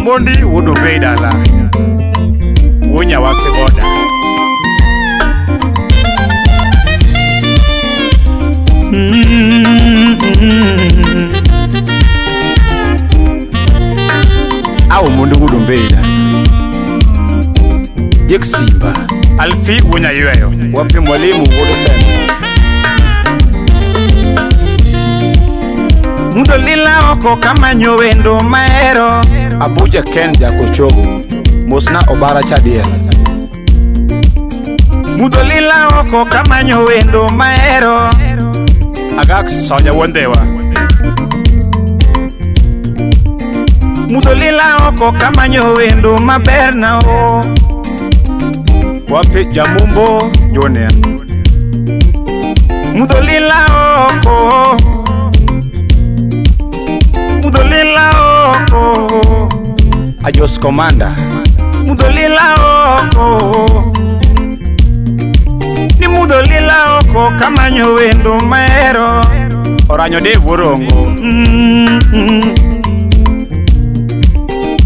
Mondi wudu beidala Wunya wasigoda Awu mundu wudu beida Yek Simba Alfi wunya yueyo Wapi mwalimu wudu senu Mundo lila oko kama nyowendo maero Abuja Ken Jakochogo Musna Obara Chadiel Mundo lila oko kama nyowendo maero Agak Sonya Wondewa Mundo lila oko kama nyowendo maberna o Wapi Jamumbo Junior Mundo lila oko Mudolila oko Ajos Commander Mudolila oko Ni mudolila oko kama nyowendo maero Oranyo de Vorongo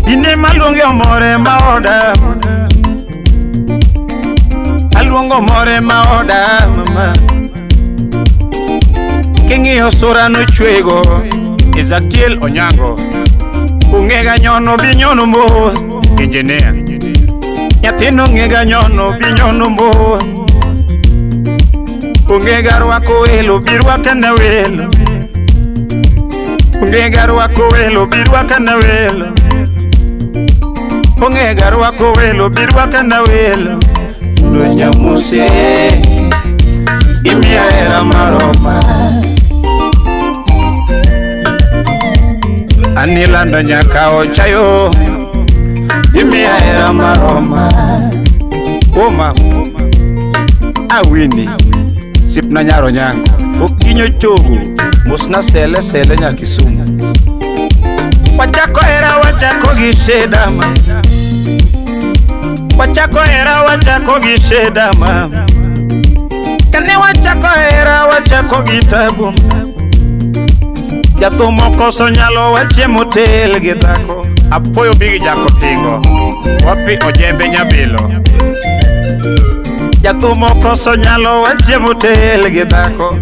Ine malunge omore maoda Alungo more maoda mama Kingi osura no chwego Ezekiel Onyango Ungega nyono binyono mbo Engineer Yatino ngega nyono binyono mbo Ungega rwako welo birwaka na welo Ungega rwako welo birwaka na welo Ungega rwako welo birwaka na welo Ndonya muse Imia era maroma Anilando nyakao chayo Imia era maroma Oma Awini Sipna nyaro nyango Okinyo chogu Musna sele sele nyakisumu Wachako era wachako gishedama Wachako era wachako gishedama Kani wachako era wachako gitabu Jathumo koso nyalo wache motel gidhako Apoyo bigi jako tingo Wapi ojembe nyabilo Jathumo koso nyalo wache motel gidhako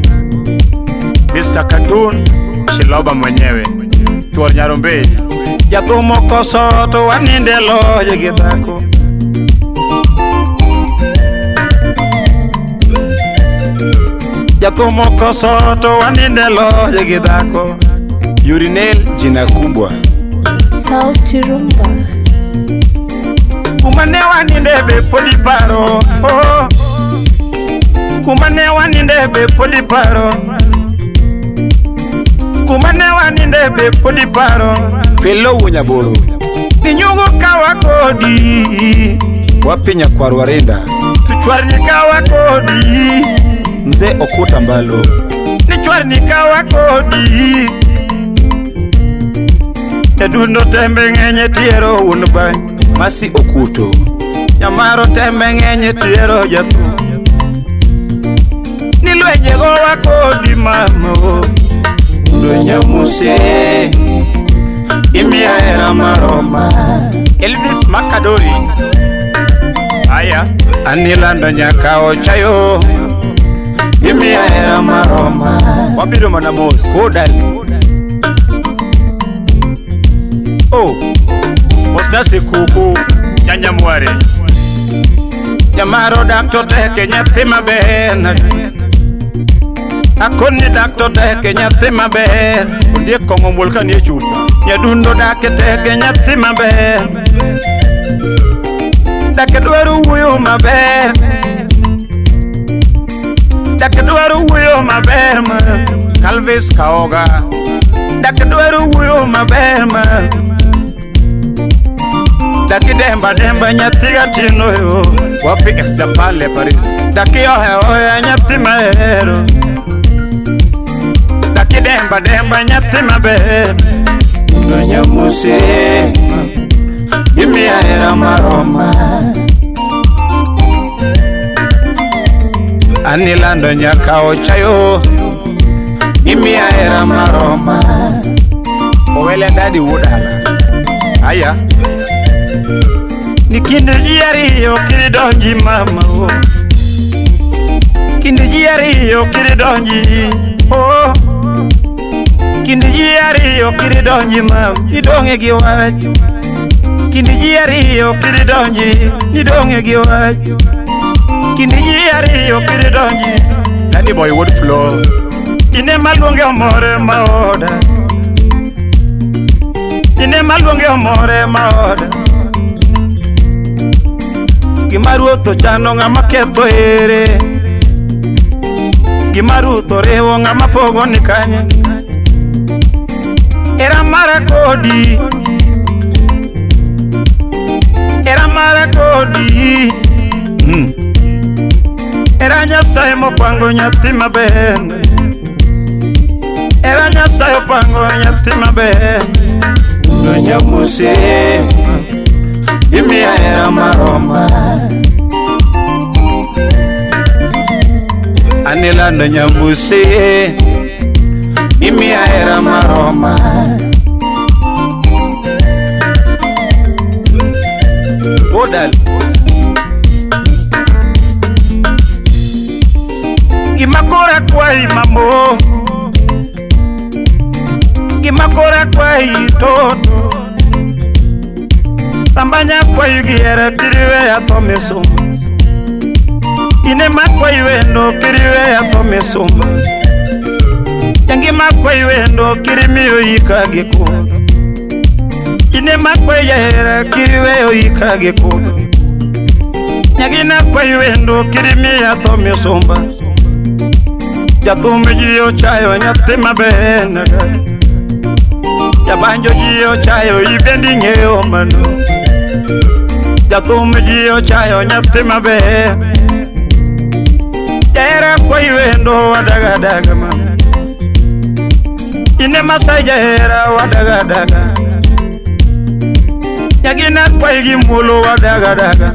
Mr. Cartoon Shiloba mwenyewe Tuor Nyarombe Jathumo koso to waninde loye gidhako Jathumo koso to waninde loye gidhako Urinel jina kubwa Sauti Rumba Kumane wanindebe poliparo oh. Kumane wanindebe poliparo Kumane wanindebe poliparo Felo Wunyaboro Ninyungu kawa kodi Wapinya kwa Rwarinda Tuchwarni kawa kodi Mze Okuta Mbalo Nichwarni kawa kodi Edundo tembe ngenye tiero unba Masi Okuto Nyamaro tembe ngenye tiero jatu Nilwenye gowa kodi mamo Ndonya muse Imia era maroma Elvis Makadori Aya Anilando nyakao chayo Imia era maroma Wabido manamos Kodali Oh, Mostasi kuku Nyanya mware Nyamaro dakto teke nyathi maber Akoni dakto teke nyathi maber Ondie kongo mulka nie chupa Nyadundo dake teke nyathi maber Dake dwaru wuyo maber Dake dwaru wuyo maber ma Calvis Kaoga Dake dwaru wuyo maber ma Daki demba nyathiga tino yo Wapi exapale Paris Daki ohe nyathi mahero Daki demba nyathi maber Ndonya muse Imia era maroma Anilando nyakao chayo Imia era maroma Owele ndadi wudala aya ni kinde ji ariyo kidonji mama o kinde ji ariyo kidonji o kinde ji ariyo kidonji mam idonge gi wach kinde ji ariyo kidonji idonge gi wach kinde ji ariyo kidonji Daddy boy would flow ine maluonge omore maoda ine maluonge omore maoda gimaruotho chano ng'ama ketho ere gimaruotho rewo ng'ama pogo ni kanye era mara kodi era Nyasaye mopango nyathi maber era Nyasaye opango nyathi maber no nyamuse imiya era maroma anila no nyamuse imiya era maroma Odal Gimakora kwai mamo Gimakora kwai toto Tambanya kwai giera tiriwe ya tomisum Ine makwai wendo kiriwe ya tomisum Yangi makwai wendo kirimiyo yikageko Ine makwai yera kiriwe yo yikageko Nyagina kwai wendo kirimiyo ya tomisum Jathum jiyo chayo nyathi maber Jabanjo jiyo chayo ibendi ng'eyo mano Jathum jiyo chayo nyathi maber Jaera kwai wendo wadaga mama Ine Masai jaera wadaga Nyagina kwai gimulo wadaga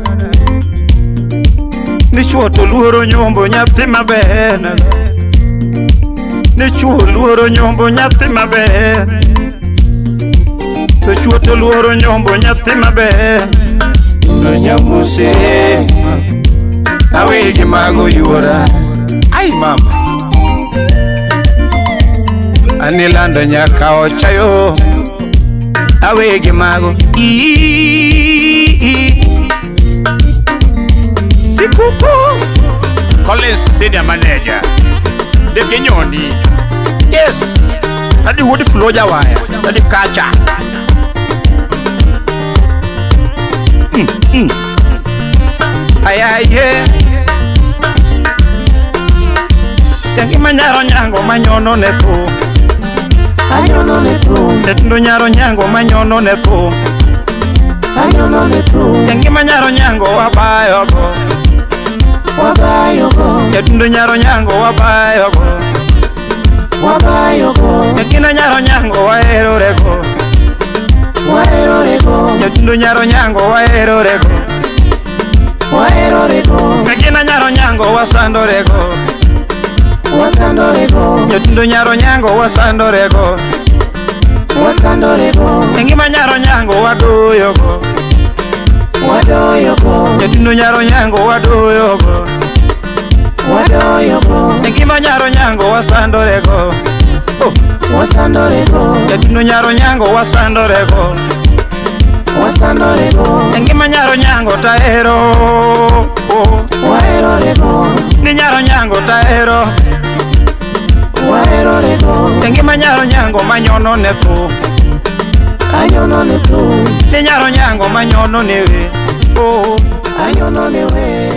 Nichuo to luoro nyombo nyathi maber Nichuo luoro nyombo nyathi maber Nichuo to luoro nyombo nyathi maber No nyamuse Awegi mago yuora Ai mama Anilando nyaka ochayo Awegi mago Sikupo Collins senior manager De Kenyoni Yes Daddy would flow jawaya Daddy kacha Ayaye Yangi manyaro nyango manyono neto Anyono neto Nendo nyaro nyango manyono neto Anyono neto Yangi manyaro nyango wabayogo Nendo nyaro nyango wabayogo Yakina nyaro nyango waerorego Nendo nyaro nyango waerorego Yakina nyaro nyango wasandorego Nendo nyaro nyango wasandorego Yangi manyaro nyango wadoyogo Nendo nyaro nyango wadoyogo Yangi manyaro nyango wasandorego Nendo nyaro nyango wasandorego Yangi manyaro nyango taero Ni nyaro nyango taero Yangi manyaro nyango manyono neto Ni nyaro nyango manyono newe Anyono newe